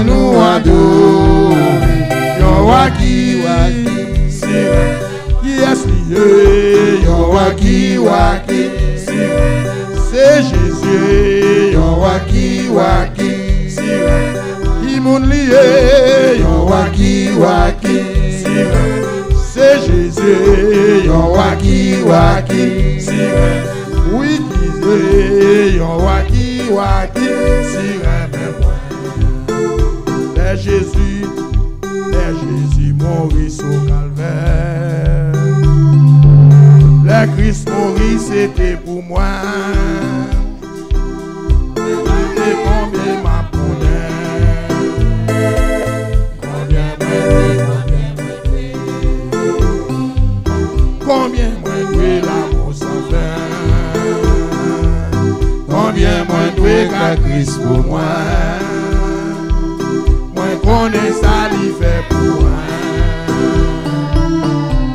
nous adorer. Yon waki sire. Yes, lié. Yon waki sire. C'est Jésus. Yon waki sire. Qui moun lié. Yon waki sire. C'est Jésus. Yon waki sire. Oui, Jésus. Yon waki sire. Les Jésus mourit au calvaire. Le Christ mourit, c'était pour moi. Et combien m'a condamné. Combien moi doué l'amour sans fin. Combien moi doué qu'à Christ pour moi. Connais ça, l'y fait pour moi.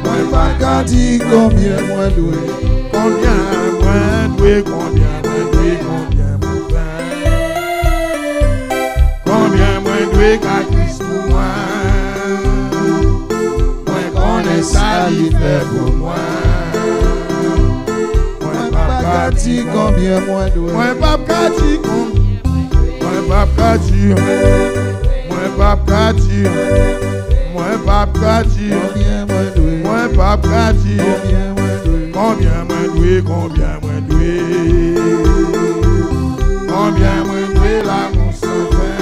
Moi, pas qu'à dire combien moi doué. Combien moi doué, combien moi faire. Combien moi doué qu'à Christ pour moi. Moi, connais ça, l'y fait pour moi. Moi, pas qu'à dire combien moi doué. Moi, pas qu'à dire combien. Moi, pas qu'à dire. Moi pas dire, moi pas dire, moi pas dire, combien moi doué, combien moi doué, combien moi doué l'amour sans fin,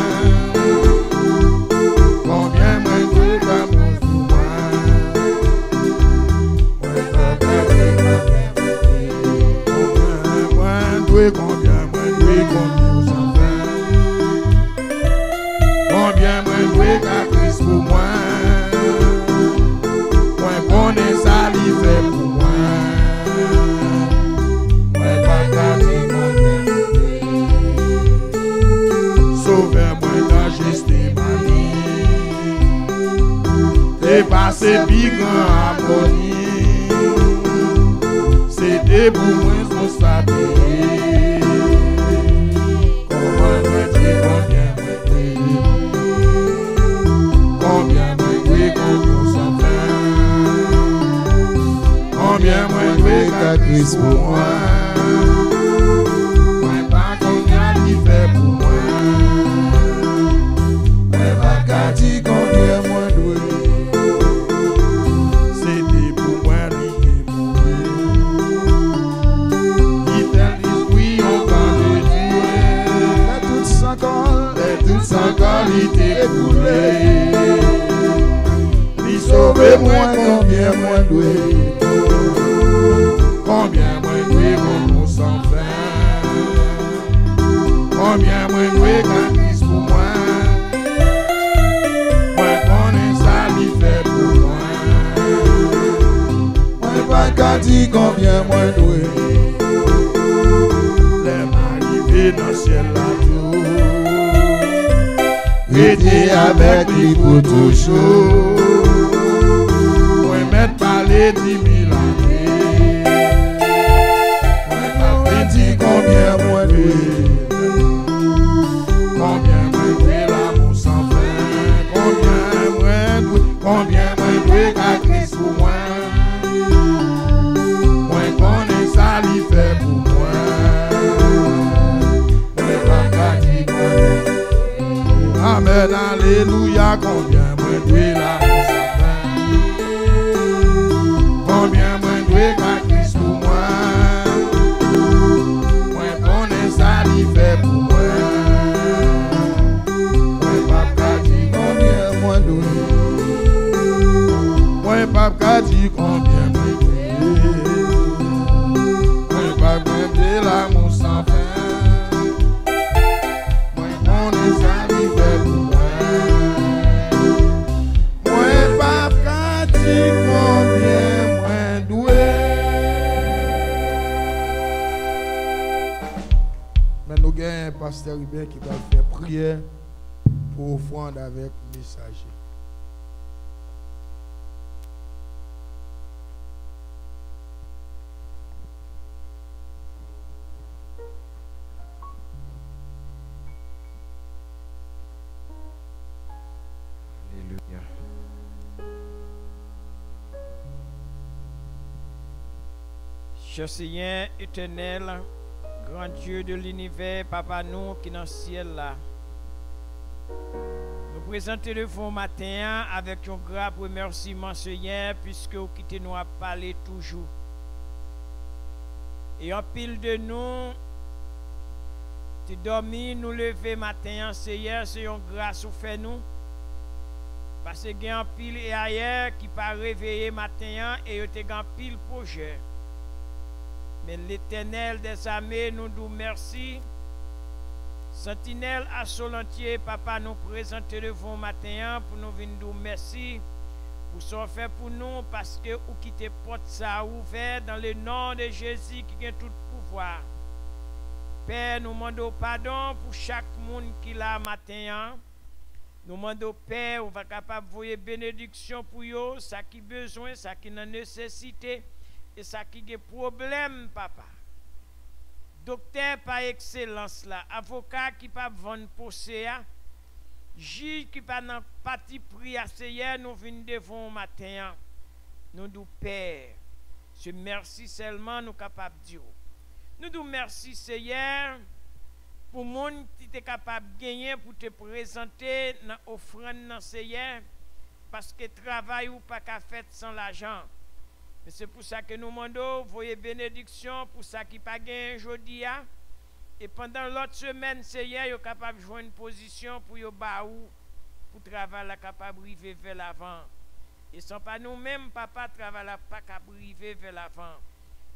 combien moi doué l'amour sous moi, moi pas dire, combien moi doué, combien sans fin. Combien moi doué qu'à Christ pour moi. Moi connais ça, l'y fait pour moi. Moi pas qu'à dire combien doué. Sauvez-moi d'enregistrer ma vie. T'es passé plus grand harmonie. C'était pour moi son salut. Comment moi dire combien. Combien moi doué qu'à Christ pour moi. Moi pas combien il fait pour moi. Moi pas qu'à dire combien moi doué. C'était pour moi lui qui est mourir. Il fait l'esprit on va me tuer. Les toutes sans corps il t'est coulé. Il sauve moi combien moi doué. Combien moi doué mon sans fin. Combien moi doué qu'à Christ pour moi. Moi connais ça l'y fait pour moi. Moi pas qu'à dire combien moi doué. Les m'arriver dans le ciel là tout. Rester avec lui pour toujours. Moi mettre parler 10 000 années. Combien moi doué, combien moi doué l'amour sans fin, combien moi doué qu'à Christ pour moi. Moi connais ça l'y fait pour moi. Moi pas qu'à dire combien. Amen, alléluia, combien moi doué l'amour sans fin. Combien moi doué qu'à Christ pour moi. Fait pour moi. Moi pas qu'à dire combien moi doué. Moi pas qu'à dire combien moi doué. Moi pas qu'à dire l'amour sans fin. Moi connais ça l'y fait pour moi. Moi pas qu'à dire combien moi doué. Nous avons un pasteur Hubert qui va faire prière pour offrande avec messager. Cher Seigneur éternel, grand Dieu de l'univers, Papa nous qui dans le ciel là, nous présentons le fond matin avec un grand remerciement Seigneur, puisque vous quittez nous à parler toujours. Et en pile de nous, tu dormis, nous lever matin, Seigneur, c'est une grâce ou fait nous. Parce que y a un pile et ailleurs qui pas réveillé matin et il y a un pile projet. Mais l'Éternel des armées nous dit merci. Sentinelle à Solentier, Papa nous présente le bon matin pour nous venir dire merci pour ce qu'on fait pour nous parce que vous quittez porte ça ouvert dans le nom de Jésus qui a tout pouvoir. Père, nous demandons pardon pour chaque monde qui l'a matin. Nous demandons Père, on va capable de voir bénédiction pour eux, ça qui besoin, ça qui a nécessité. Et ça qui est problème, papa. Docteur par excellence là, avocat qui pas vendre procès, juge qui pas dans parti pris à hier, nous venons devant matin. Nous nous Père, ce merci seulement nous capable de dire. Nous nous merci Seigneur pour monde qui est capable de gagner pour te présenter dans offrande dans Seigneur parce que travail ou pas qu'à faire sans l'argent. Mais c'est pour ça que nous demandons, voyez bénédiction pour ça qui pas gagné aujourd'hui. Et pendant l'autre semaine, Seigneur, vous êtes capable de jouer une position pour vous baou, pour travailler capable de arriver vers l'avant. Et sans pas nous-mêmes, papa, travailler pas capable de arriver vers l'avant.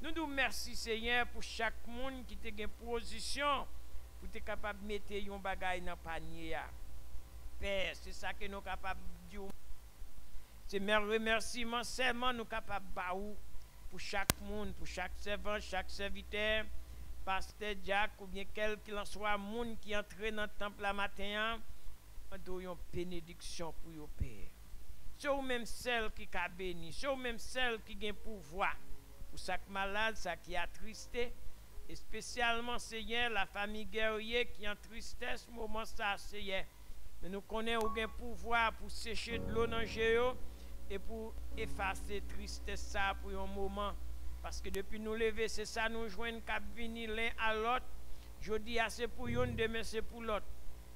Nous nous merci, Seigneur, pour chaque monde qui a une position, pour être capable de mettre un bagage dans le panier. Père, c'est ça que nous sommes capables de dire. C'est mes remerciements seulement nous capables de pour chaque monde, pour chaque servant, chaque serviteur, pasteur Jack ou bien quel qu'il en soit, monde qui entre dans le temple la matin, nous avons une bénédiction pour vous, Père. C'est vous-même celle qui a béni, c'est vous-même celle qui a pouvoir pour chaque malade, ça qui a attristé, et spécialement, Seigneur, la famille guerrière qui est en tristesse, moment ça, Seigneur. Mais nous connaissons aucun pouvoir pour sécher de l'eau dans le géo et pour effacer tristesse ça pour un moment. Parce que depuis nous lever, c'est ça, nous joignons cap venir l'un à l'autre. Je dis, c'est pour une, demain c'est pour l'autre.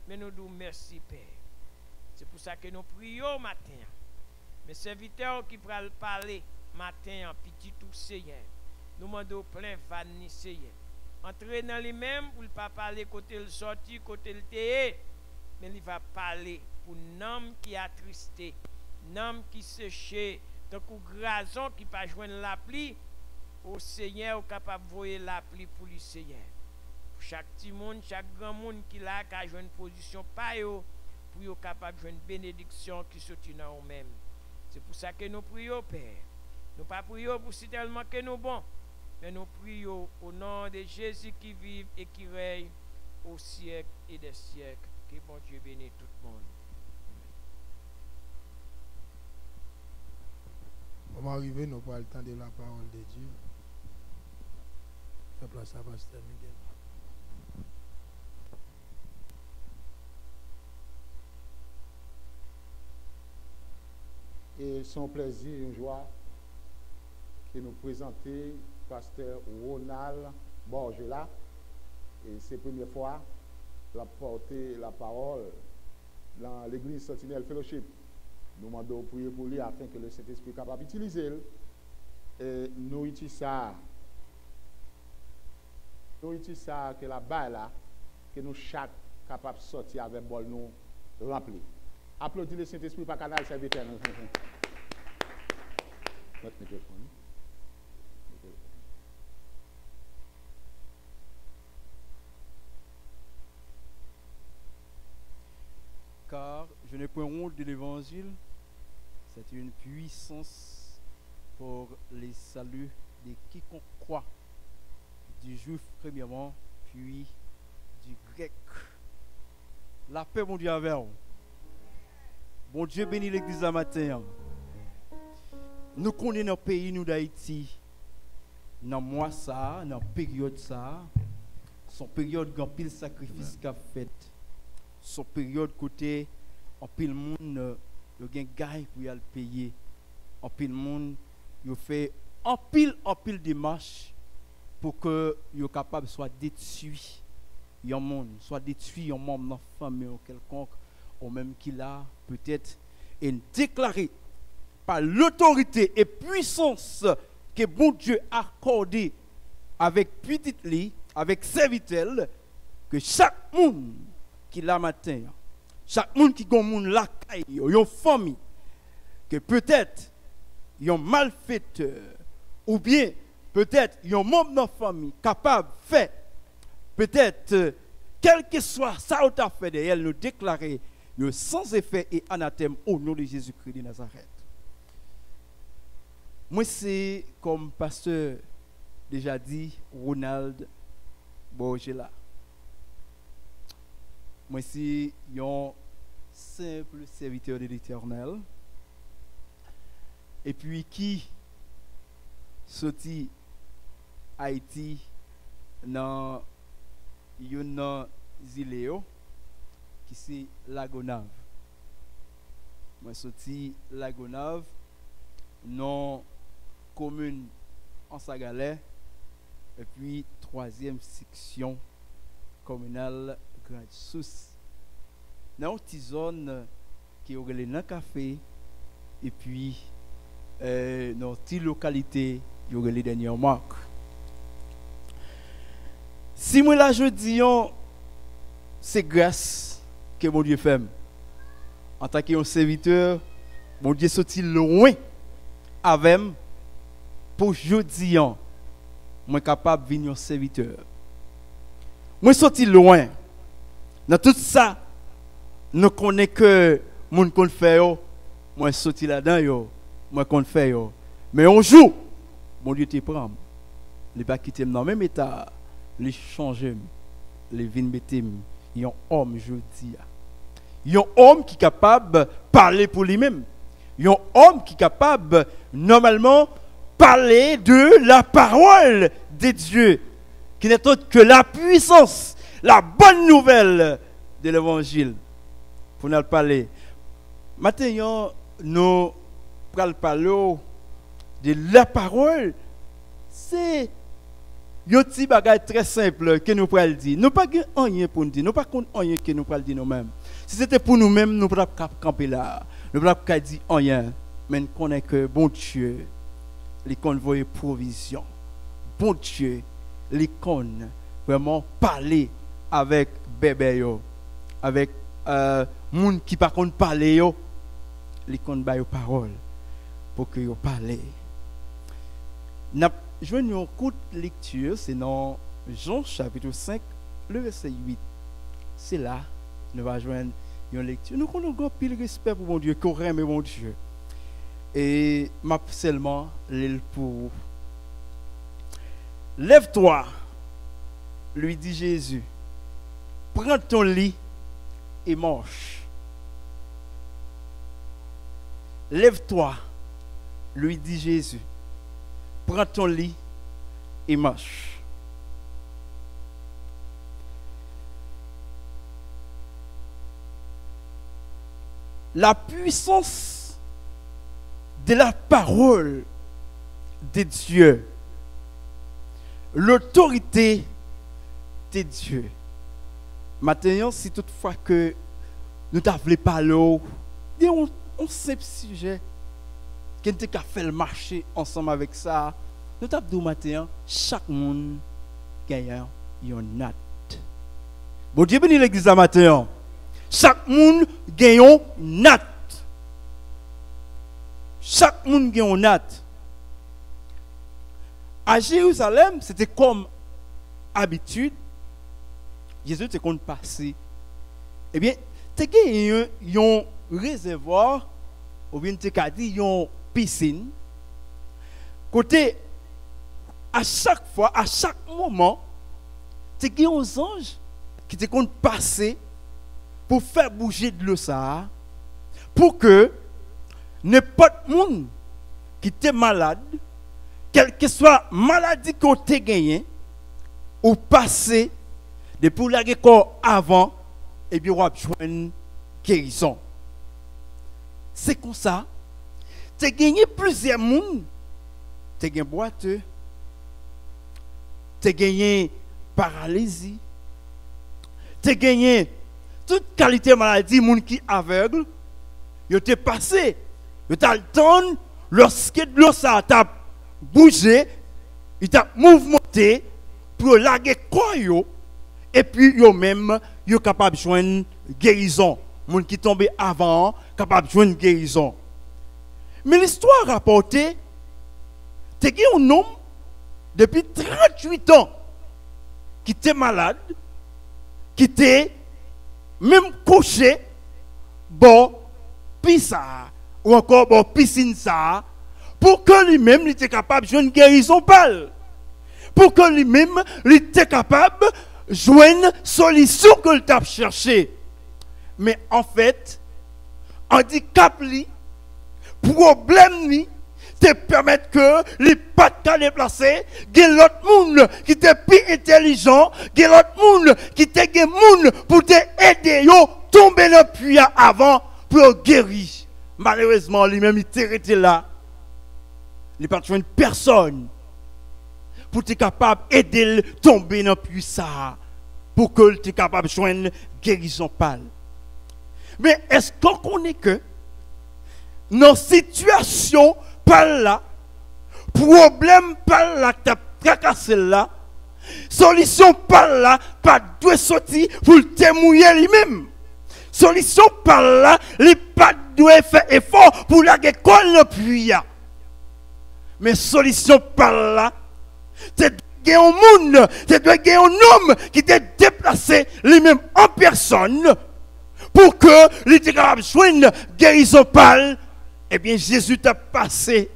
Mais nous disons merci, Père. C'est pour ça que nous prions matin. Mes serviteurs qui pourraient parler matin en petit tout Seigneur. Nous demandons plein vanni Seigneur. Entrer dans lui-même pour ne pas parler côté le sorti, côté le théâtre. Mais il va parler pour un homme qui est attristé, un homme qui se cherche, donc un grazon qui pas joindre la pluie, au Seigneur est capable de voir la pluie pour le Seigneur. Pour chaque petit monde, chaque grand monde qui a joué une position pas yo, pour être capable de jouer une bénédiction qui sortit dans eux-mêmes. C'est pour ça que nous prions, Père. Nous ne prions pas pour si tellement que nous bons, mais nous prions au nom de Jésus qui vit et qui règne au siècle et des siècles. Que bon Dieu bénisse tout le monde. On va arriver, nous pas le temps de la parole de Dieu. Fais place à Pasteur Miguel. Et son plaisir et une joie que nous présenter Pasteur Ronald Borgela. Et c'est la première fois qu'il a porté la parole dans l'église Sentinelle Fellowship. Nous demandons de prier pour lui afin que le Saint-Esprit soit capable d'utiliser. Et nous utilisons ça que la balle là, que nous chaque capable de sortir avec bol nous rempli. Applaudissez le Saint-Esprit par canal serviteur. Notre microphone. Car je n'ai point honte de l'évangile, c'est une puissance pour les saluts de quiconque croit, du juif premièrement, puis du grec. La paix, mon Dieu, avec vous. Bon Dieu bénit l'église à matin. Nous connaissons notre pays, nous d'Haïti, dans le mois ça, dans la période ça, son période grand pile sacrifice qu'a fait. Son période côté en pile monde yo gen gagne pour y payer en pile monde yo fait en pile démarche pour que yo capable soit détruit un monde, soit détruit un membre de la famille ou quelconque, ou même qu'il a peut-être déclaré par l'autorité et puissance que bon Dieu a accordé avec petite li, avec serviteur, que chaque monde qui l'a matin, chaque monde qui a la caille, une famille, que peut-être un malfaiteur, ou bien peut-être un membre de la famille capable de faire, peut-être, quel que soit ça ou ta fait derrière, nous déclarer sans effet et anathème au nom de Jésus-Christ de Nazareth. Moi, c'est comme pasteur déjà dit, Ronald Borgela. Moi, c'est un simple serviteur de l'Éternel. Et puis, qui sorti Haïti dans une île qui c'est Lagonave. Moi, sorti Lagonave dans commune en Sagalais et puis troisième section communale Grande Sousse. Dans une petite zone qui est dans le café et puis dans une petite localité qui est les dernières marques. Si moi là je dis c'est grâce que mon Dieu fait. En tant qu'un serviteur, mon Dieu sorti loin avec pour jodi an moi capable venir un serviteur. Moi sorti loin. Dans tout ça, nous connaissons que mon qu'on fait yo, moi sorti là-dedans yo, moi qu'on fait yo. Mais un jour, mon Dieu te prend. Il pas quitter dans même état, il changer, il vient mettre un homme jodi. Un homme qui est capable de parler pour lui-même. Un homme qui est capable normalement parler de la parole de Dieu, qui n'est autre que la puissance, la bonne nouvelle de l'évangile. Pour nous parler. Maintenant, nous allons parler de la parole. C'est un petit bagage très simple que nous pouvons dire. Nous n'avons pas rien pour nous dire. Nous n'avons pas rien que nous pouvons dire nous-mêmes. Si c'était pour nous-mêmes, nous ne pouvons pas camper là. Nous ne pouvons pas dire rien. Mais nous connaissons que bon Dieu, les convois provision. Bon Dieu, les con vraiment parler avec bébé yo, avec moun qui pas contre parler yo, les con ba yo parole pour que yo parler. N'a joindre une courte lecture, c'est dans Jean chapitre 5, le verset 8. C'est là nous va joindre une lecture. Nous avons pile respect pour mon Dieu, qu'on aime mon Dieu. Et m'a seulement l'île pour. Lève-toi, lui dit Jésus. Prends ton lit et marche. Lève-toi, lui dit Jésus. Prends ton lit et marche. La puissance de la parole de Dieu, l'autorité de Dieu. Maintenant, si toutefois que nous t'avons parlé, il y a un simple sujet qui a fait le marché ensemble avec ça. Nous t'avons dit maintenant, chaque monde gagne une natte. Bon Dieu bénit l'église à matin. Chaque monde gagne une natte. Chaque monde gagne une natte. À Jérusalem, c'était comme habitude. Jésus était qu'on passait. Eh bien, tu as un réservoir, ou bien tu as dit une piscine. Côté, à chaque fois, à chaque moment, tu as des anges qui te qu'on passer pour faire bouger de l'eau ça, pour que n'importe monde qui est malade, quelle que soit maladie qu'on t'a gagné, ou passé, depuis la corps avant, et bien on va jouer une guérison. C'est comme ça. Tu as gagné plusieurs monde. Tu as gagné boiteux. tu as gagné paralysie, tu as gagné toute qualité de maladie, moun qui aveugle, yo t'es passé, yo t'as le temps, lorsque l'eau ça t'a bougé, il t'a mouvementé pour laguer quoi yo, et puis yo même, yo capable de joindre guérison. Moun qui tombé avant, capable de joindre guérison. Mais l'histoire rapportée, t'es un homme depuis 38 ans qui était malade, qui était même couché, bon, pisa, ou encore bon, piscine ça, pour que lui-même il était capable de jouer une guérison pâle. Pour que lui-même il était capable de jouer une solution que il t'a cherché. Mais en fait, handicap li, problème li, te permettre que les pas de déplacer, il y a l'autre monde qui était plus intelligent, il y a l'autre monde qui était monde pour te aider yo tomber dans le puits avant pour guérir. Malheureusement, lui-même il était resté là. Il n'y a pas de personne pour être capable d'aider tomber dans le puits ça, pour que tu sois capable de joindre guérison pâle. Mais est-ce qu'on connaît que nos situations par là, problème par là, tu as tracassé là, solution par là, pas de sortir pour te mouiller lui-même. Solution par là, il pas de faire effort pour la colle le puits. Mais solution par là, c'est un monde, c'est un homme qui t'est déplacé lui-même en personne pour que il était capable de joindre guérison pâle. Eh bien, Jésus t'a passé.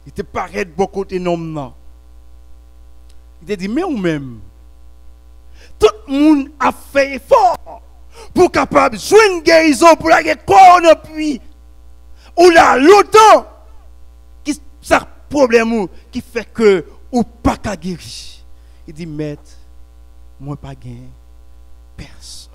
Il te paraît de beaucoup de noms. Il t'a dit, mais ou même, tout le monde a fait effort pour capable de joindre guérison pour la corps puis ou là, longtemps, qui ça problème qui fait que ou pas qu'à guérir. Il dit, maître, moi pas gagné personne.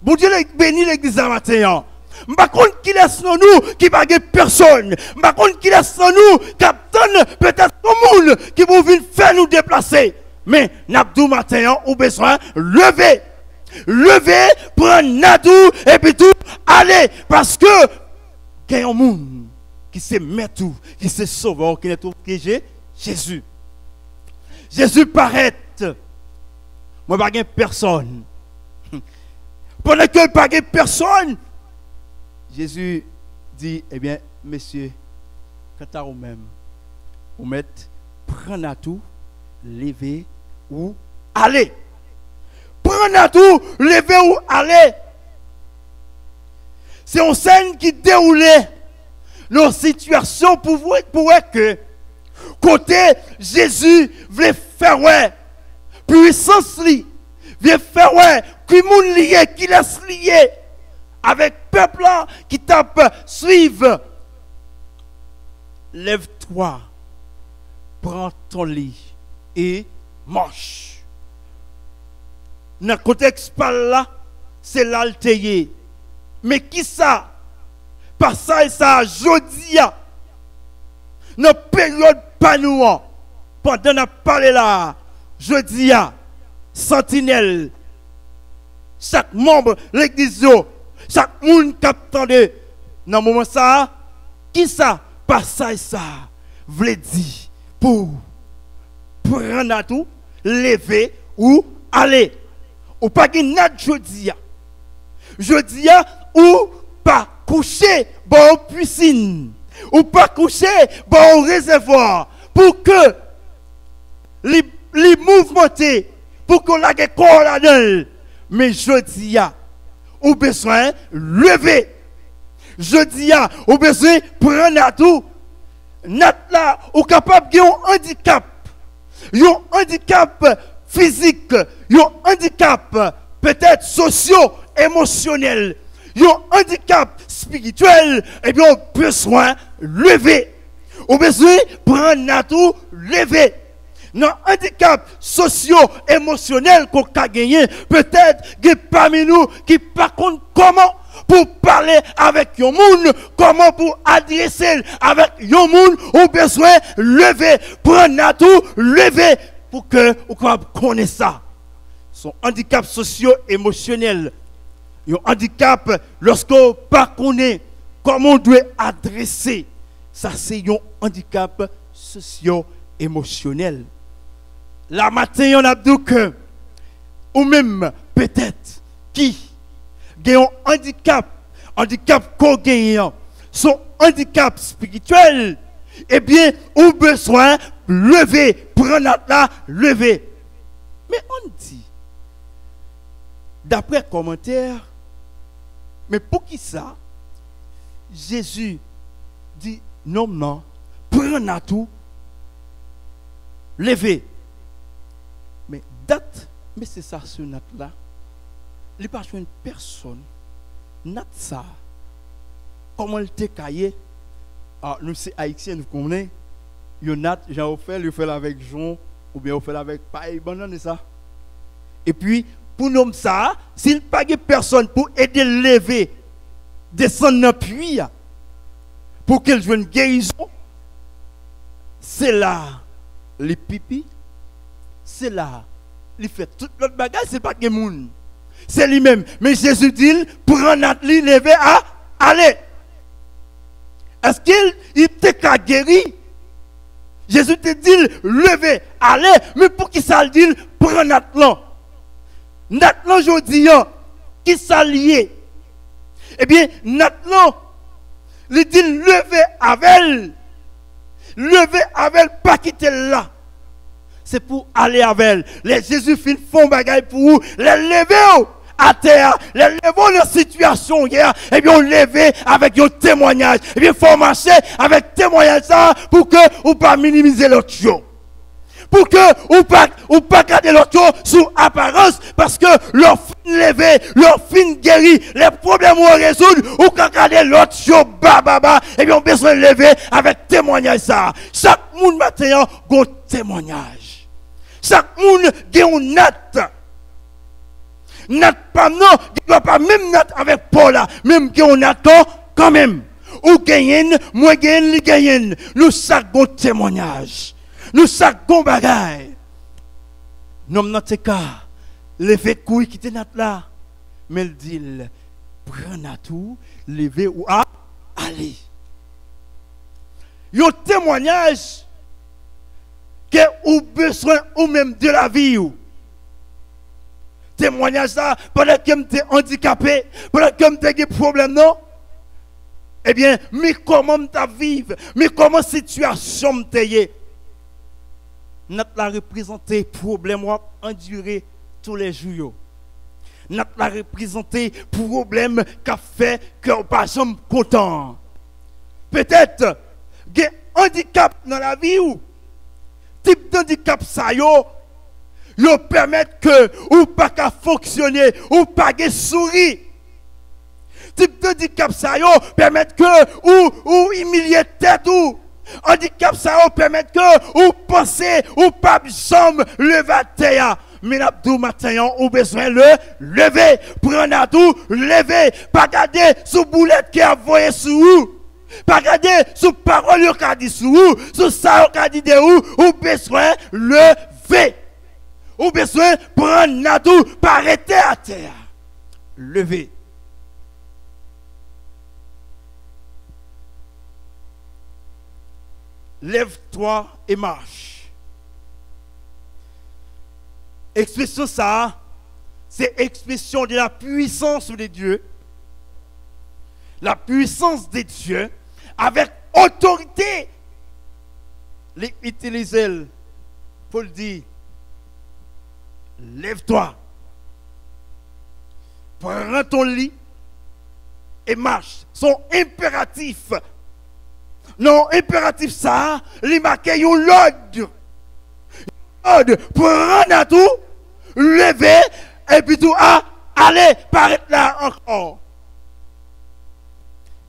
Bon Dieu béni l'église à matin. Je ne sais pas qui laisse nous qui ne personne. Je ne sais pas qui laisse nous qui attend peut-être tout le monde qui va venir faire nous déplacer. Mais Nabdou matin, on a besoin de lever. Lever, prendre Nadou et puis tout, aller. Parce que il y a un monde qui se met tout, qui se sauve, qui est tout, qui est Jésus. Jésus paraît. Moi, je n'ai pas personne. Pendant que je n'ai pas personne, Jésus dit, eh bien, messieurs, quand à vous-même, vous mettez, prenez à tout, levez ou allez. Prenez à tout, levez ou allez. C'est une scène qui déroulait nos situations pour que, côté Jésus voulait faire ouais, puissance li, voulait faire ouais, qui moun lié, qui laisse lié. Avec peuple qui tape, suive. Lève-toi, prends ton lit et marche. Dans le contexte par là, c'est l'altéyer. Mais qui ça? Par ça et ça, jodi a. Dans la période panouan, pendant qu'on parlé là, jodi a, sentinelle, chaque membre de l'église, chaque monde qui attendait dans le moment ça, qui ça, par ça et ça, voulait dire pour prendre à tout, lever ou aller. Ou pas que notre jeudi, ou pas coucher dans piscine, ou pas coucher dans réservoir, pour que les mouvements, pour qu'on ait corps là-dedans. Mais jeudi, ou besoin lever. Jeudi, ou besoin prendre à tout. Nat là, ou capable de un handicap. Un handicap physique, un handicap peut-être socio-émotionnel, un handicap spirituel, et bien on besoin lever. On besoin prendre à tout, lever. Non, handicap socio-émotionnel qu'on a gagné, peut-être que parmi nous qui par contre comment pour parler avec un monde, comment pour adresser avec un monde, on besoin lever, prendre à tout, lever. pour que vous connaissiez ça. Son handicap socio-émotionnel. Un handicap lorsqu'on ne pas connaît comment on doit adresser. Ça, c'est un handicap socio-émotionnel. La matin, on a dit que, ou même peut-être, qui a un handicap qu'on gagne, son handicap spirituel, eh bien, ou besoin de lever, prendre la lever. Mais on dit, d'après commentaire, mais pour qui ça, Jésus dit, non, prends tout, lever. Mais date, mais c'est ça, ce nat-là. Il n'y a pas une personne, nat ça, comment il te caillé. Ah, nous, c'est haïtien, nous connaissons. Il nat, j'ai fait, il fait avec Jean, ou bien il fait avec paille, banane, ça. Et puis, pour nous, ça, s'il n'y a pas de personne pour aider à lever, descendre dans le puits, pour qu'elle joue une guérison, c'est là, les pipis, c'est là, il fait toute l'autre bagage, c'est pas que moun. C'est lui-même. Mais Jésus dit, prends notre lit, lever à aller. Est-ce qu'il t'a guéri? Jésus te dit, lever, aller. Mais pour qui ça le dit, prends notre lit. Notre lit, je dis, qui ça lié? Eh bien, notre lit, il dit, lever avec elle. Lever avec elle, pas quitter là. C'est pour aller avec elle. Les Jésus font bagaille pour vous, les lever à terre, les lever dans la situation hier, et bien on lever avec un témoignage. Et bien il faut marcher avec témoignage ça pour que vous pas minimiser l'autre chose. Pour que vous pas garder l'autre chose sous apparence, parce que leur fin levé, leur fin guéri, les problèmes vont résoudre, ou quand garder l'autre chose, et bien on besoin de lever avec témoignage ça. Chaque monde matin, un témoignage. Chaque monde a un nat. Nat pas non, il ne doit pas même nat avec Paul, même qui on attend quand même. Ou gagne, moi gagne, lui gagne. Nous chaque un témoignage. Nous chaque un bagaille. Nous dans ce cas, lever couille qui était nat là. Mais il dit, prends tout, lever ou à aller. Un témoignage que vous avez besoin ou même de la vie. Témoignage ça, pendant que vous êtes handicapé, pendant que vous avez des problèmes, non? Eh bien, mais comment vous vivre? Mais comment la situation vous Nous la représenter problème enduré tous les jours. Nous la représenter problème qui a fait que vous pas jamais content. Peut-être qu'il y a un handicap dans la vie ou type d'handicap ça yo permet que ou pas qu'à fonctionner ou pas que sourire. Type d'handicap ça yo permet que ou humilier tête ou handicap ça yo permet que ou penser ou pas jambe lever terre. Mais l'abdou matin ou besoin le lever, prendre à tout, lever, pas garder sous boulette qui a voyé sous vous. Pas regarder sous parole qui a dit sous vous, sous ça qui a dit de vous, ou besoin lever. Ou besoin prendre la tout, pas arrêter à terre. Lever. Lève-toi et marche. Expression ça, c'est expression de la puissance de Dieu. La puissance de Dieu avec autorité. Les utiliser. Paul dit, lève-toi, prends ton lit et marche. Son impératif. Non, impératif ça, il marque un l'ordre. L'ordre, prends tout, lever, et puis tout, aller, paraître là encore.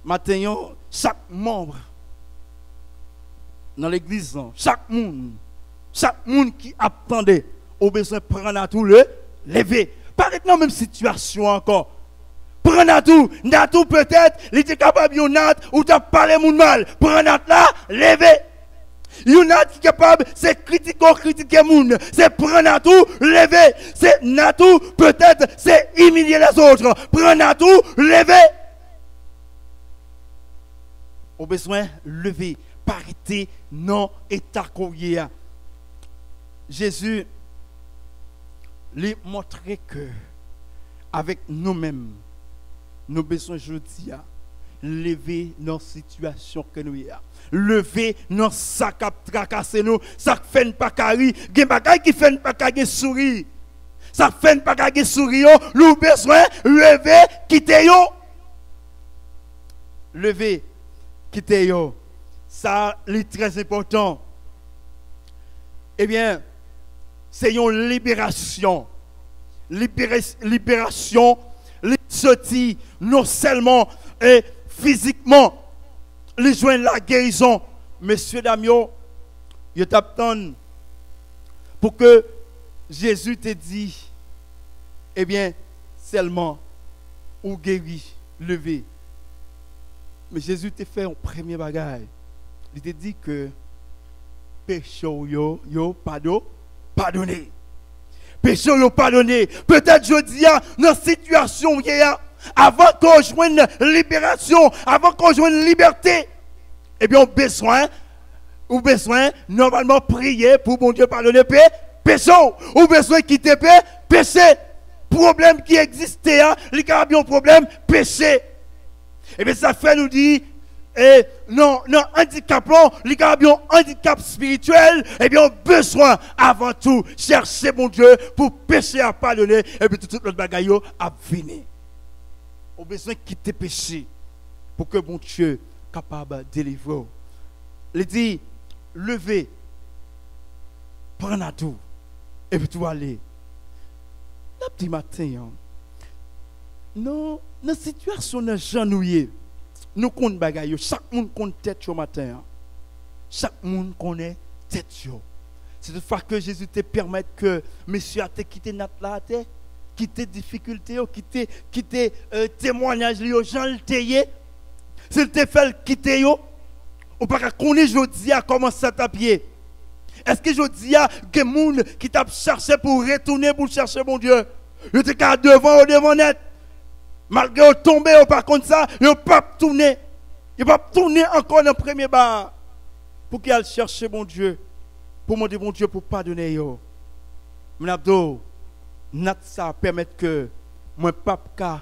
Maintenant, chaque membre dans l'église, chaque monde qui attendait, au besoin de prendre à tout le lever. Paraît dans la même situation encore. Prendre à tout peut-être, il était capable de nat ou de parler mon mal. Prendre à là, lever. Il y a qui est capable, c'est critiquer moun, c'est prendre à tout, lever, c'est natou, peut-être, c'est humilier les autres, prendre à tout, lever. Au besoin, lever, parité, non, état courrier. Jésus lui montrer que, avec nous-mêmes, nous besoin aujourd'hui, lever nos situations que nous y a. Lever nos sacs à tracasser nous, ça fait pas carré, gen bagay qui fait pas carré sourire. Ça fait pas carré sourire, nous besoin lever quitter yo. Lever quitter yo. Ça est très important. Eh bien, c'est une libération. Libération, sortie non seulement et physiquement, les joindre la guérison. Messieurs, dames, je t'attends pour que Jésus te dit, eh bien, seulement, ou guéri, levé. Mais Jésus te fait un premier bagage. Il te dit que péché yo pardonné. Péché yo pardonné. Peut-être je dis dans la situation avant qu'on joigne libération, avant qu'on joigne liberté, eh bien on besoin normalement prier pour bon Dieu pardonner péché. Ou besoin quitter péché. Problème qui existait, il y a un problème péché. Eh bien ça fait nous dire non, handicap, il y a un handicap spirituel, eh bien, on a besoin avant tout chercher mon Dieu pour pécher à pardonner, et puis tout notre bagaille à venir. On a besoin de quitter péché pour que mon Dieu soit capable de délivrer. Il dit, levez, prenez à tout, et puis tout aller. Le petit matin, non, dans la situation de genouillé, nous connaissons bagaille, chaque monde connaît tête au matin. Chaque monde connaît tête. C'est toutefois que Jésus te permet que monsieur a quitté notre là, quitter difficulté, quitter témoignage aux gens le tailler. S'il te fait quitter yo, ou pas connaître jodi a comment ça taper. Est-ce que jodi a que monde qui t'a cherché pour retourner pour chercher mon Dieu. Yo te ka devant net. Malgré tomber ou pas comme ça, il ne peut pas tourner. Il ne peut pas tourner encore dans le premier bar. Pour qu'il aille chercher mon Dieu. Pour demander mon Dieu pour pardonner. M'abdo, ça permet que moi pas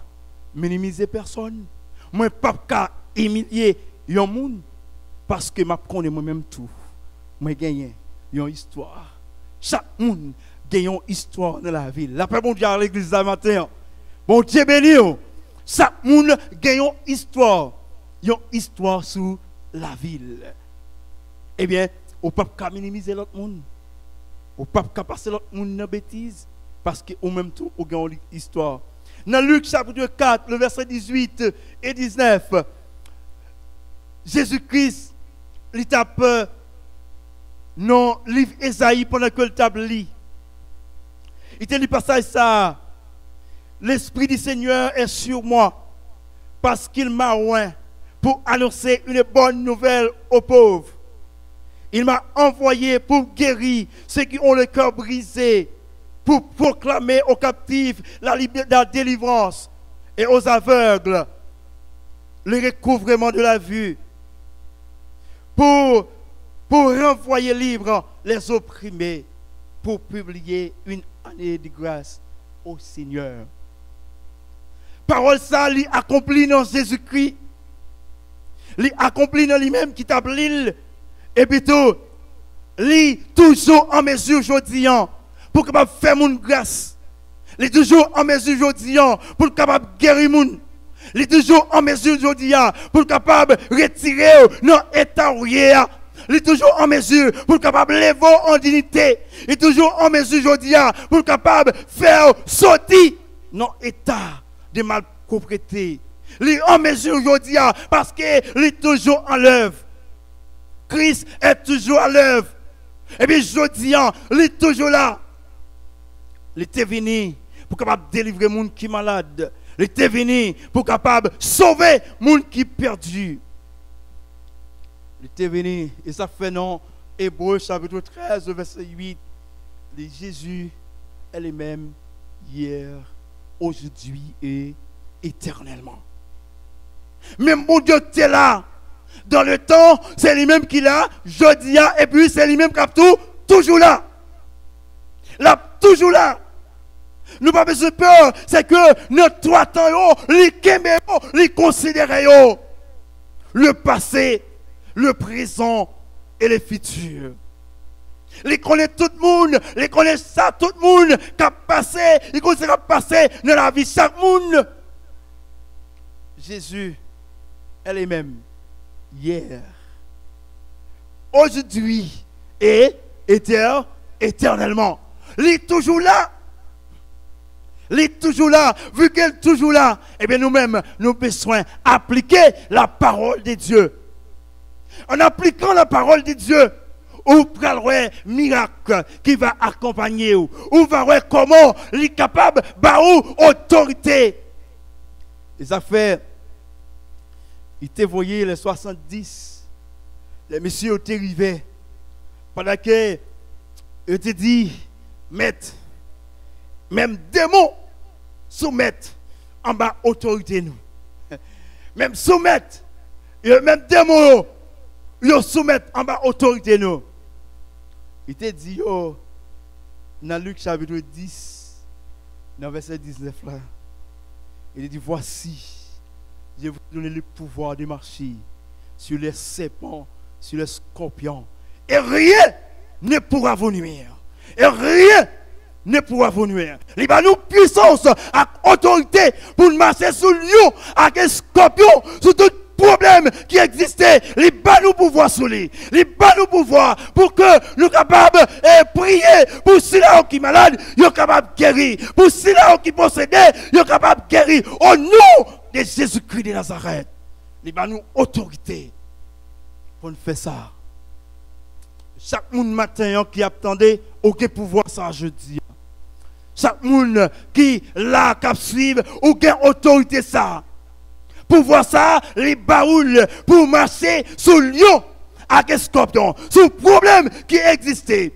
minimiser personne. Moi pas humilier yon moun. Parce que je connais moi-même tout. Moi gagne une histoire. Chaque monde gagne une histoire dans la ville. La paix bon Dieu à l'église ce matin. Bon Dieu béni. Chaque monde gagne une histoire sur la ville. Eh bien, on ne peut pas minimiser l'autre monde. On ne peut pas passer l'autre monde dans bêtise. Parce qu'au même temps, on gagne une histoire. Dans Luc chapitre 4, le verset 18 et 19, Jésus-Christ, il tape dans le livre Esaïe pendant que le table lit. Il te dit passage ça. L'Esprit du Seigneur est sur moi parce qu'il m'a oint pour annoncer une bonne nouvelle aux pauvres. Il m'a envoyé pour guérir ceux qui ont le cœur brisé, pour proclamer aux captifs la délivrance et aux aveugles le recouvrement de la vue, pour renvoyer libres les opprimés, pour publier une année de grâce au Seigneur. Parole ça, li accompli dans Jésus-Christ. Li accompli dans lui-même qui tape l'île. Et puis tout, li toujours en mesure aujourd'hui pour capable faire mon grâce. Li toujours en mesure aujourd'hui pour capable guérir moun. Li toujours en mesure aujourd'hui pour capable retirer non état où li toujours en mesure pour capable lever en dignité. Il toujours en mesure aujourd'hui pour capable faire sortir non état de malpropreté. Il est en mesure aujourd'hui parce qu'il est toujours en l'œuvre. Christ est toujours à l'œuvre. Et puis aujourd'hui, il est toujours là. Il est venu pour capable délivrer les gens qui sont malades. Il est venu pour capable sauver les gens qui sont perdus. Il est venu et ça fait non Hébreux chapitre 13, verset 8, dit Jésus est le même hier, aujourd'hui et éternellement. Même mon Dieu qui est là, dans le temps, c'est lui-même qui est là, jeudi, et puis c'est lui-même qui est toujours là. Là, toujours là. Nous pas besoin de peur, c'est que notre trois temps, les kéméo, les considérés, le passé, le présent et le futur. Les connaît tout le monde, les connaît ça tout le monde qui a passé, ils connaissent ce qui a passé dans la vie de chaque monde. Jésus est le même hier, aujourd'hui et éternellement. Il est toujours là. Il est toujours là. Vu qu'elle est toujours là, eh bien nous-mêmes, nous avons besoin d'appliquer la parole de Dieu. En appliquant la parole de Dieu, ou pral un miracle qui va accompagner ou va voir comment il est capable de autorité. Les affaires, il t'a voyé les 70, les messieurs étaient arrivés pendant que il te dit, maître, même démons soumettent en bas autorité nous. Même soumettent, même démons ils soumettent en bas autorité nous. Il te dit, dans Luc chapitre 10, dans verset 19 là, il dit, voici, je vous donne le pouvoir de marcher sur les serpents, sur les scorpions, et rien ne pourra vous nuire. Et rien ne pourra vous nuire. Il va nous puissance, et autorité pour marcher sur le lion, avec un scorpion, sur tout problème qui existait, les bas nous pouvoir sur lui, les bas nous pouvoir pour que nous capables de prier pour ceux-là qui sont malades, nous sommes capables de guérir, pour ceux-là qui possédent, nous sommes capables de guérir au nom de Jésus-Christ de Nazareth. Les bas nous autorité pour nous faire ça. Chaque monde matin qui attendait aucun pouvoir ça jeudi. Chaque monde qui là qui suit aucune autorité ça. Pour voir ça, les baoules, pour marcher sur le lion avec un scorpion, sur le problème qui existait.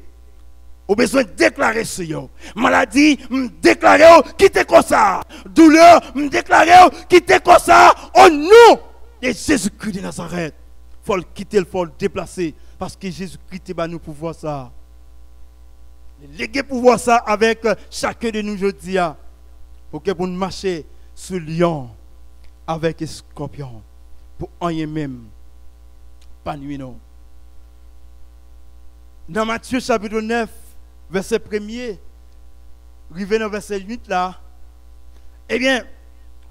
Au besoin de déclarer ce yo. Maladie, déclarer qui était comme ça. Douleur, déclarer qui était comme ça. Au nom de Jésus-Christ de Nazareth. Il faut le quitter, il faut le déplacer. Parce que Jésus-Christ va nous pouvoir ça. Léguer pouvoir ça avec chacun de nous aujourd'hui. Pour que nous marcher sur le lion. Avec un scorpion, pour rien même, pas nuit non. Dans Matthieu chapitre 9, verset 1er, arrivé dans verset 8 là, eh bien,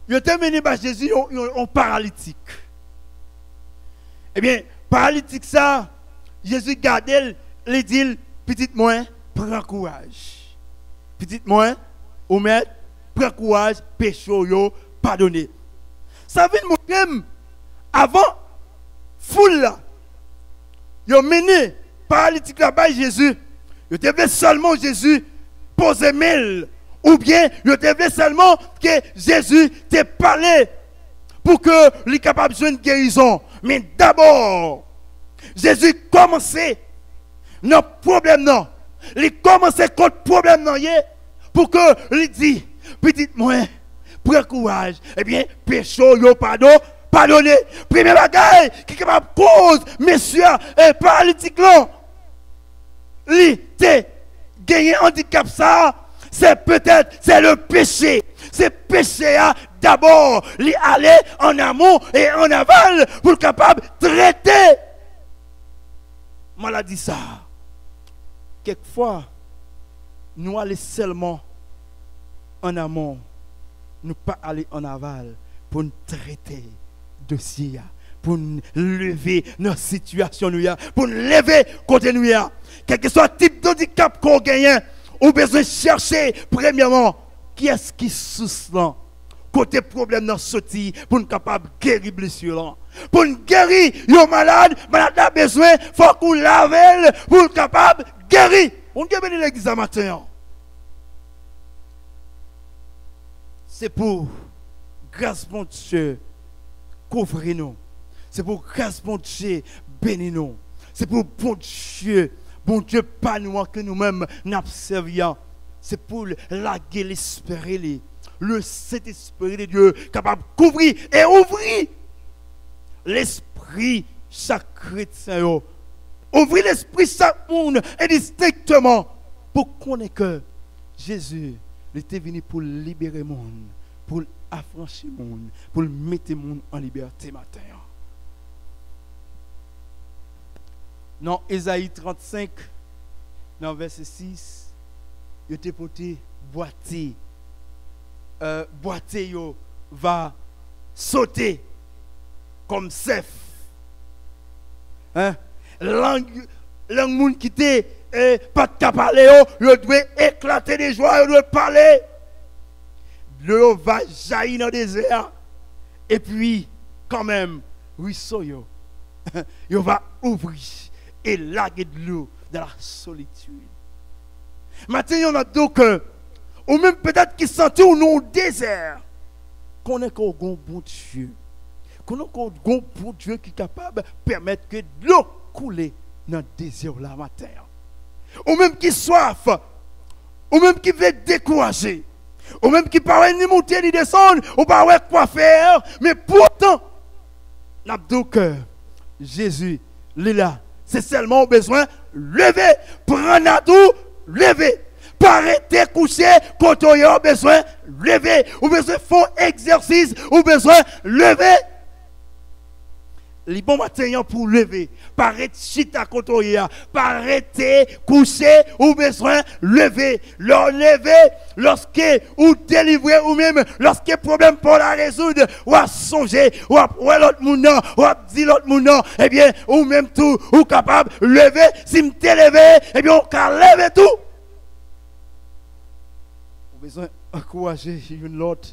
il a terminé par Jésus en paralytique. Eh bien, paralytique ça, Jésus gardait, il dit, petit moins, prends courage. Petit moins, ou maître, prends courage, péché yo, pardonnez. Ça veut dire avant, foule là, ils ont mené paralytique là-bas Jésus. Ils devaient seulement Jésus poser mail. Ou bien, ils devaient seulement que Jésus te parlé pour que les capable de jouer une guérison. Mais d'abord, Jésus commençait nos problèmes non. Il commençait contre problème non pour que il dit petit moins. Prends courage, eh bien, péché, yo, pardonnez. Premier bagage qui est capable de cause, messieurs, et paralytique là. Li te gagné handicap ça, c'est peut-être, c'est le péché. C'est péché d'abord, li aller en amont et en aval pour être capable de traiter. Maladie ça. Quelquefois, nous allons seulement en amont. Nous pas aller en aval pour nous traiter dossier, pour nous lever nos situations, pour nous lever côté nous. Quel que soit le type d'handicap qu'on gagne, on a besoin de chercher, premièrement, qui est-ce qui souffre côté problème dans sorti pour nous capable de guérir blessure. Pour nous guérir, les malade a besoin, il faut qu'on lave pour nous capable de guérir. On peut venir l'église à matin. C'est pour grâce mon Dieu couvrir nous. C'est pour grâce mon Dieu bénir nous. C'est pour bon Dieu pas nous que nous-mêmes nous servons. C'est pour laguer l'esprit, le Saint-Esprit de Dieu capable de couvrir et ouvrir l'esprit chaque chrétien. Ouvrir l'esprit chaque monde indistinctement pour connaître que Jésus était venu pour libérer le monde, pour affranchir le monde, pour mettre le monde en liberté matin. Dans Ésaïe 35, dans verset 6, il était porté boité. Boité va sauter comme Seth. Hein? Langue monde qui était pas de parler, il doit éclater de joie, il doit parler. L'eau va jaillir dans le désert. Et puis, quand même, ruisseau, il va ouvrir et laguer de l'eau dans la solitude. Maintenant, il y en a donc, ou même peut-être qui sentent au nom désert, qu'on est qu'un bon Dieu. Qu'on est qu'un bon Dieu qui est capable de permettre que l'eau coule dans le désert là matin. Ou même qui soif, ou même qui veut décourager, ou même qui parle ni monter ni descendre, ou pas quoi faire, mais pourtant, n'a pas cœur. Jésus, il est là. C'est seulement besoin de lever, prendre à tout, lever. Pas arrêter coucher quand on a besoin de lever, ou besoin de faire exercice, ou besoin de lever. Les bons matins pour lever, pas arrêter chita quand on y a, pas arrêter coucher, ou besoin de lever. Lever lorsque ou délivrer, ou même lorsque y a problème pour la résoudre, ou à songer, ou à l'autre monde, ou à dire l'autre monde, eh bien, ou même tout, ou capable de lever, si me t'es levé, eh bien, on peut lever tout. On a besoin d'encourager une autre.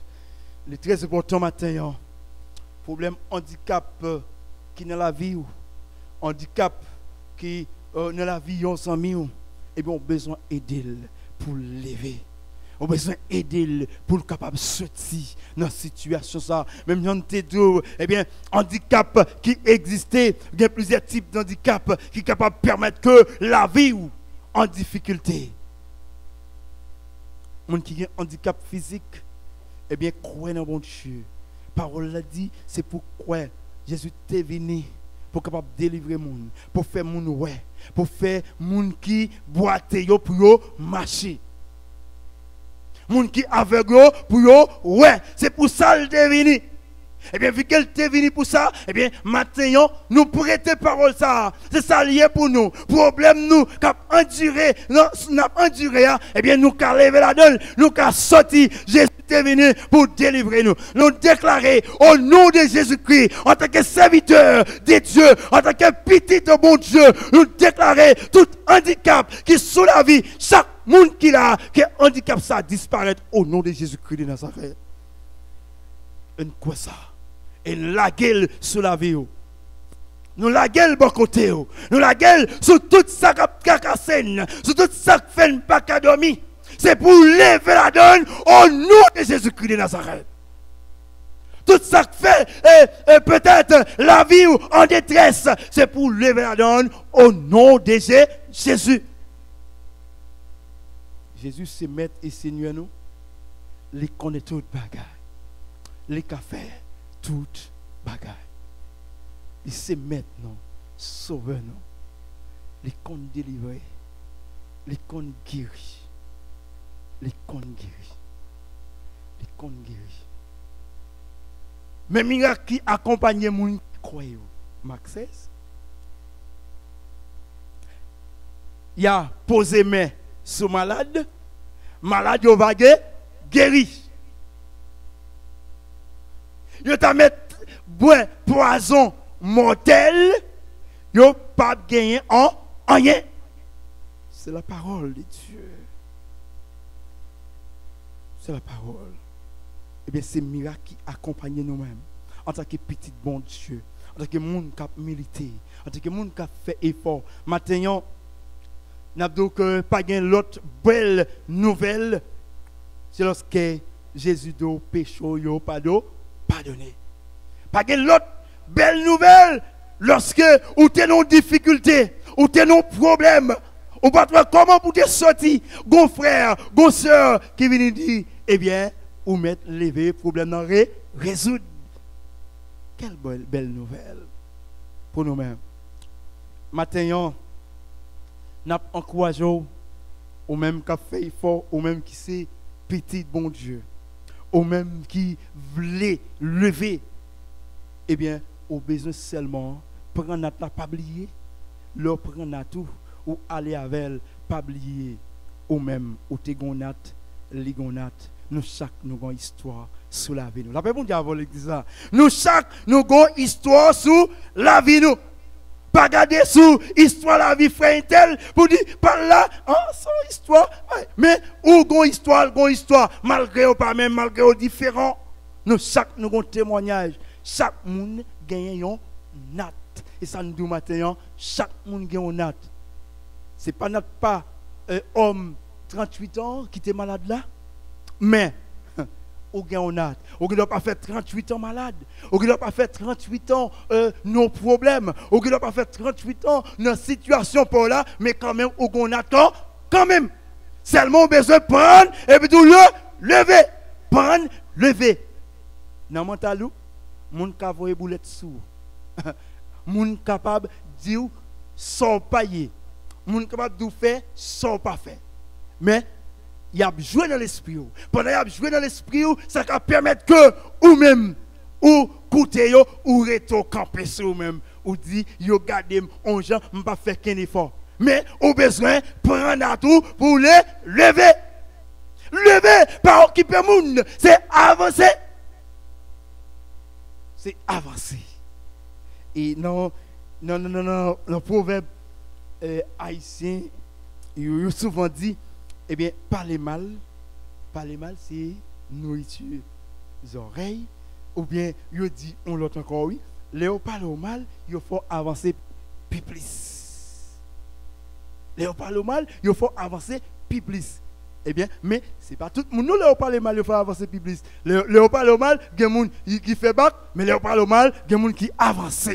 Le très important matin, problème handicap qui dans la vie, handicap qui dans la vie, on s'en mis, eh bien, on a besoin d'aider pour lever. On a besoin d'aider pour le capable de sortir dans cette situation. Ça. Même si on eh bien, handicap qui existait, il y a plusieurs types d'handicap qui sont capables de permettre que la vie en difficulté. Les gens qui ont un handicap physique, eh bien, croient dans bon Dieu. La parole l'a dit, c'est pourquoi Jésus est venu pour capable délivrer les gens, pour faire les gens ouais, pour faire les gens qui boitent pour marcher. Les gens qui aveuglent pour ouais, c'est pour ça qu'il est venu. Eh bien, vu qu'elle est venue pour ça, eh bien, maintenant, nous prêtons parole ça. C'est ça lié pour nous. Problème nous, qu'à endurer, eh bien, nous qu'à lever la donne, nous qu'à sortir. Jésus est venu pour délivrer nous. Nous déclarer au nom de Jésus-Christ, en tant que serviteur de Dieu, en tant que petit de bon Dieu, nous déclarer tout handicap qui est sous la vie, chaque monde qui a, que handicap ça disparaît au nom de Jésus-Christ de Nazareth. Et quoi ça? Et la gueule sur la vie. Nous la gueule bon côté. Nous la gueule sur tout ça qui cacassé, sur tout ça qui fait pas qu'à dormir. C'est pour lever la donne au nom de Jésus-Christ de Nazareth. Tout ça qui fait peut-être la vie en détresse, c'est pour lever la donne au nom de Jésus. Jésus c'est maître et Seigneur nous. Les connaît toutes bagaille. Les cafés, toute bagaille. Il sait maintenant, sauveur nous. Les comptes délivrés, les comptes guéris, les comptes guéris, les comptes guéris. Mais miracle qui accompagne les gens qui croient. Marc 16. Il a posé main sur malade, malade au vague, guéri. Yo ta met bois poison mortel, yo pas gagné en rien. C'est la parole de Dieu. C'est la parole. Eh bien, c'est miracle qui accompagne nous-mêmes. En tant que petit bon Dieu, en tant que monde qui a milité, en tant que monde qui a fait effort. Maintenant, n'a donc pas gagné l'autre belle nouvelle. C'est lorsque Jésus do péché yo pardonné. Pas de l'autre belle nouvelle lorsque ou t'es dans difficulté, ou t'es dans problème, ou pas trouver comment pour te sortir, gon frère, gon soeur qui vient dire, eh bien, ou mettre lever problème dans résoudre. Quelle belle nouvelle pour nous-mêmes. Maintenant, nous encourageons ou même qui fait effort, ou même qui c'est petit bon Dieu, ou même qui voulait lever, eh bien, au besoin seulement prendre notre pas oublier, leur prendre tout ou aller avec elle, pas oublier, ou même ou te gonat, li gonat, nous chaque nous avons histoire sous la vie nous. La paix bon diable dit ça. Nous chaque nous avons histoire sous la vie nous. Pas garder sous histoire la vie frère tel pour dire par là son histoire mais ou gon histoire malgré ou pas même malgré ou différent nous chaque nous avons témoignage chaque monde gagne un nat et ça nous dit matin chaque monde gagne un nat c'est pas notre pas homme 38 ans qui était malade là mais ou gagne un nat ou qui doit pas faire 38 ans malade ou qui doit pas faire 38 ans non problème ou qui doit pas faire 38 ans dans situation pour là mais quand même ou qu'on attend quand même seulement besoin de prendre et puis tout lever prendre lever dans mental moun ka voye boulette sou moun capable dire sans payer moun capable de faire sans pas faire mais il a joué dans l'esprit. Pendant qu'il a joué dans l'esprit, ça va permettre que ou même ou coûter ou reto camper sur vous même ou dit yo gardez on gens pas faire qu'un effort. Mais au besoin prendre à tout pour les lever. Lever pas occuper monde, c'est avancer. C'est avancer. Et non le proverbe haïtien il souvent dit eh bien, parler mal, c'est nourriture les oreilles, ou bien, il dit, on l'entend encore, oui, Léo parle mal, il faut avancer plus. Léo parle mal, il faut avancer plus. Eh bien, mais ce n'est pas tout le monde, Léo parle mal, il faut avancer plus. Léo parle mal, il y a des gens qui font bac, mais Léo parle mal, il y a des gens qui avancent.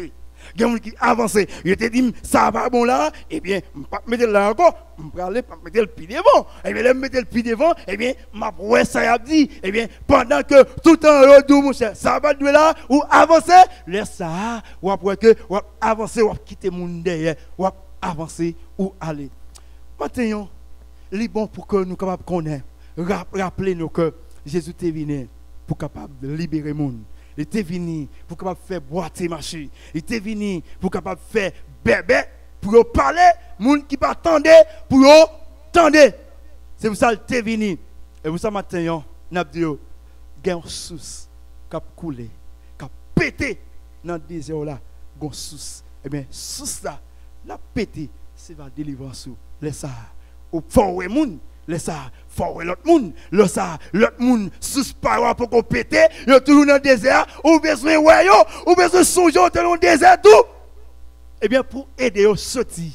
Il y a des gens qui avancent. Je te dis, ça va bon là, eh bien, je ne vais pas mettre là encore, je ne vais pas mettre le pied devant. Eh bien, je vais mettre le pied devant, eh bien, je ça y a dit, eh bien, pendant que tout le temps, mon cher, ça va là, ou avancer, laisse ça, ou après que, ou avancer, ou quitter mon derrière, ou avancer, ou aller. Maintenant, il est bon pour que nous capables de connaître, rappeler nous que Jésus est venu pour capable de libérer le monde. Il était venu pour capable faire boiter marcher. Il était venu pour capable faire bébé pour parler, monde qui pas attendre pour attendre. C'est pour ça qu'il était venu. Et pour ça maintenant, n'a dit il y a une source qui a coulé, qui a pété dans le désert là, une source. Eh bien, source là, la pété, c'est la délivrance. Laisse ça au fort monde. Laisse ça, faut l'autre monde, laisse ça, l'autre monde sous paroi pour qu'on pète, yo toujours dans le désert, ou besoin ouais yo, ou besoin songer dans le désert tout. Eh bien pour aider yo sortir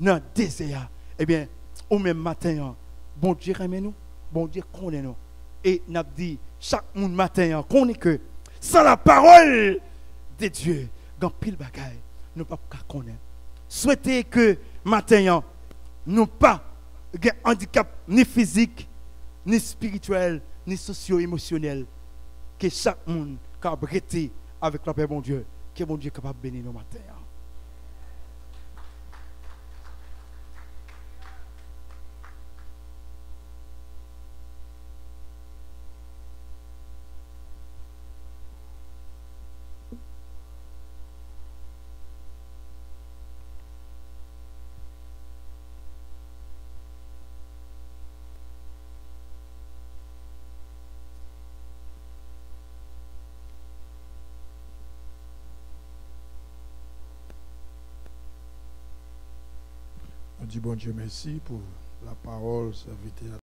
dans le désert, eh bien au même matin, bon Dieu aime nous, bon Dieu connaît nous. Et n'a dit chaque monde matin connaît que sans la parole de Dieu, dans pile bagaille, nous pas connaître. Souhaitez que matin nous pas un handicap ni physique, ni spirituel, ni socio-émotionnel. Que chaque monde a arrêté avec la paix, bon Dieu. Que bon Dieu est capable de bénir nos matins. On dit bon Dieu merci pour la parole serviteur.